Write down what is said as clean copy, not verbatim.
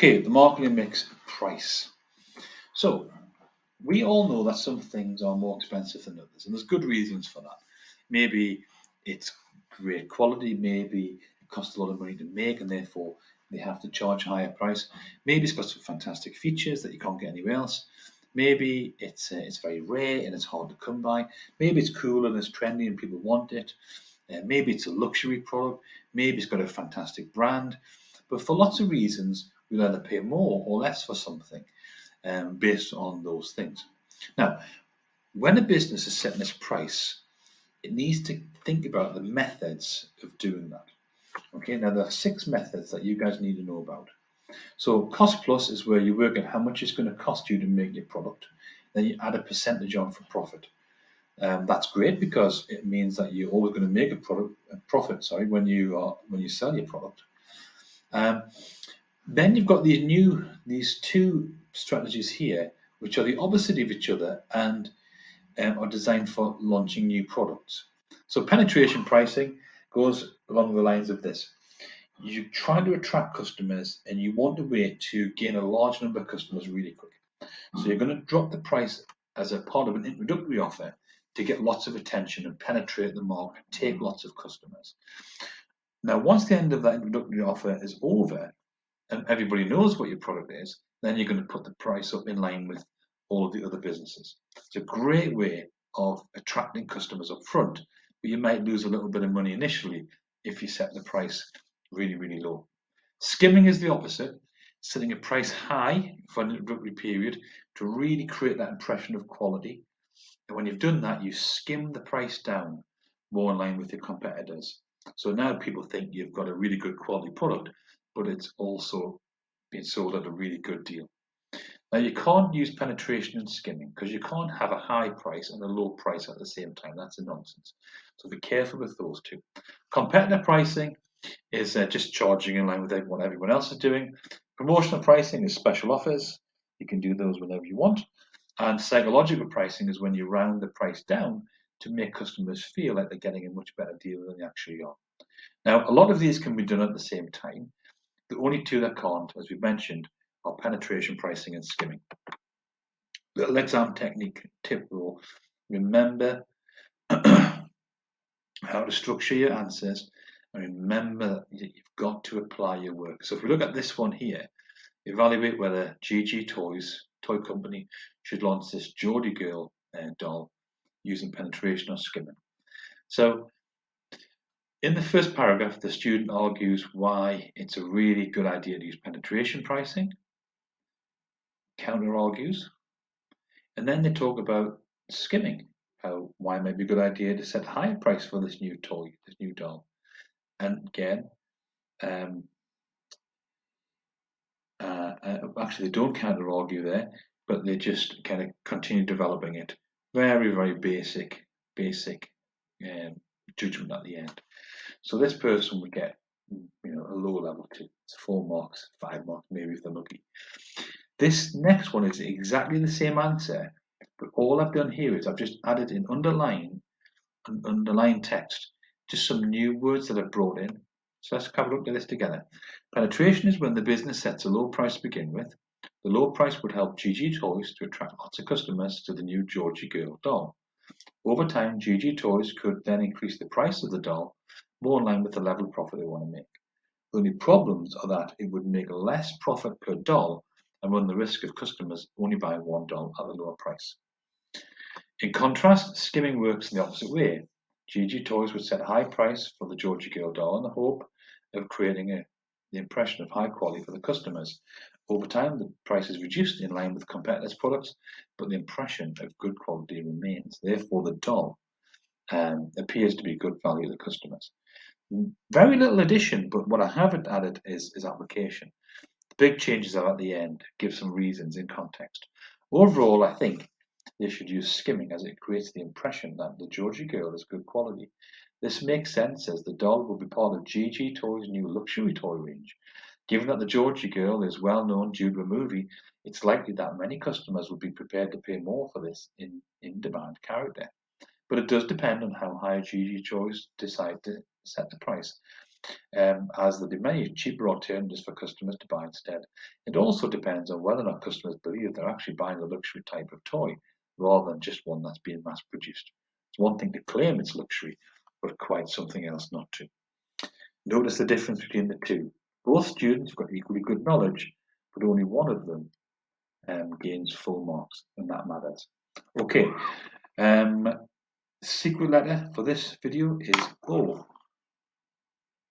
Okay, the marketing mix price. So we all know that some things are more expensive than others, and there's good reasons for that. Maybe it's great quality, maybe it costs a lot of money to make, and therefore they have to charge a higher price. Maybe it's got some fantastic features that you can't get anywhere else. Maybe it's very rare and it's hard to come by. Maybe it's cool and it's trendy and people want it. Maybe it's a luxury product. Maybe it's got a fantastic brand. But for lots of reasons, we'll either pay more or less for something based on those things. Now, when a business is setting its price, it needs to think about the methods of doing that. Okay, now there are 6 methods that you guys need to know about. So, cost plus is where you work out how much it's going to cost you to make your product. Then you add a percentage on for profit. That's great because it means that you're always going to make a profit. Sorry, when you sell your product. Um, then you've got these two strategies here, which are the opposite of each other and are designed for launching new products. So penetration pricing goes along the lines of this. You try to attract customers and you want a way to gain a large number of customers really quick. So you're going to drop the price as a part of an introductory offer to get lots of attention and penetrate the market, take lots of customers. Now, once the end of that introductory offer is over and everybody knows what your product is, then you're going to put the price up in line with all of the other businesses. It's a great way of attracting customers up front, but you might lose a little bit of money initially if you set the price really, really low. Skimming is the opposite, setting a price high for an introductory period to really create that impression of quality. And when you've done that, you skim the price down more in line with your competitors. So now people think you've got a really good quality product, but it's also being sold at a really good deal. Now you can't use penetration and skimming because you can't have a high price and a low price at the same time. That's a nonsense. So be careful with those two. Competitor pricing is just charging in line with what everyone else is doing. Promotional pricing is special offers. You can do those whenever you want. And psychological pricing is when you round the price down to make customers feel like they're getting a much better deal than they actually are. Now, a lot of these can be done at the same time. The only two that can't, as we mentioned, are penetration pricing and skimming. Little exam technique tip though, remember how to structure your answers and remember that you've got to apply your work. So if we look at this one here, evaluate whether GG Toys, toy company, should launch this Geordie Girl doll using penetration or skimming. So in the first paragraph, the student argues why it's a really good idea to use penetration pricing, counter argues, and then they talk about skimming, why it might be a good idea to set a higher price for this new toy, this new doll. And again, actually they don't counter argue there, but they just kind of continue developing it. Very, very basic judgment at the end. So this person would get, a low level 2. It's 4 marks, 5 marks, maybe if they're lucky. This next one is exactly the same answer, but all I've done here is I've just added in underline text, just some new words that I've brought in. So let's have a look at this together. Penetration is when the business sets a low price to begin with. The low price would help GG Toys to attract lots of customers to the new Georgie Girl doll. Over time, GG Toys could then increase the price of the doll more in line with the level of profit they want to make. The only problems are that it would make less profit per doll and run the risk of customers only buying one doll at a lower price. In contrast, skimming works in the opposite way. GG Toys would set a high price for the Georgie Girl doll in the hope of creating the impression of high quality for the customers. Over time, the price is reduced in line with competitors' products, but the impression of good quality remains. Therefore, the doll appears to be good value to the customers. Very little addition, but what I haven't added is application. The big changes are at the end, give some reasons in context. Overall, I think they should use skimming as it creates the impression that the Georgie Girl is good quality. This makes sense as the doll will be part of GG Toys' new luxury toy range. Given that the Georgie Girl is well known due to a movie, it's likely that many customers would be prepared to pay more for this in-demand character. But it does depend on how high GG Toys decide to set the price. as there'll be many cheaper alternatives for customers to buy instead. It also depends on whether or not customers believe they're actually buying a luxury type of toy rather than just one that's being mass produced. It's one thing to claim it's luxury, but quite something else not to. Notice the difference between the two. Both students have got equally good knowledge, but only one of them gains full marks, and that matters. Okay, secret letter for this video is O.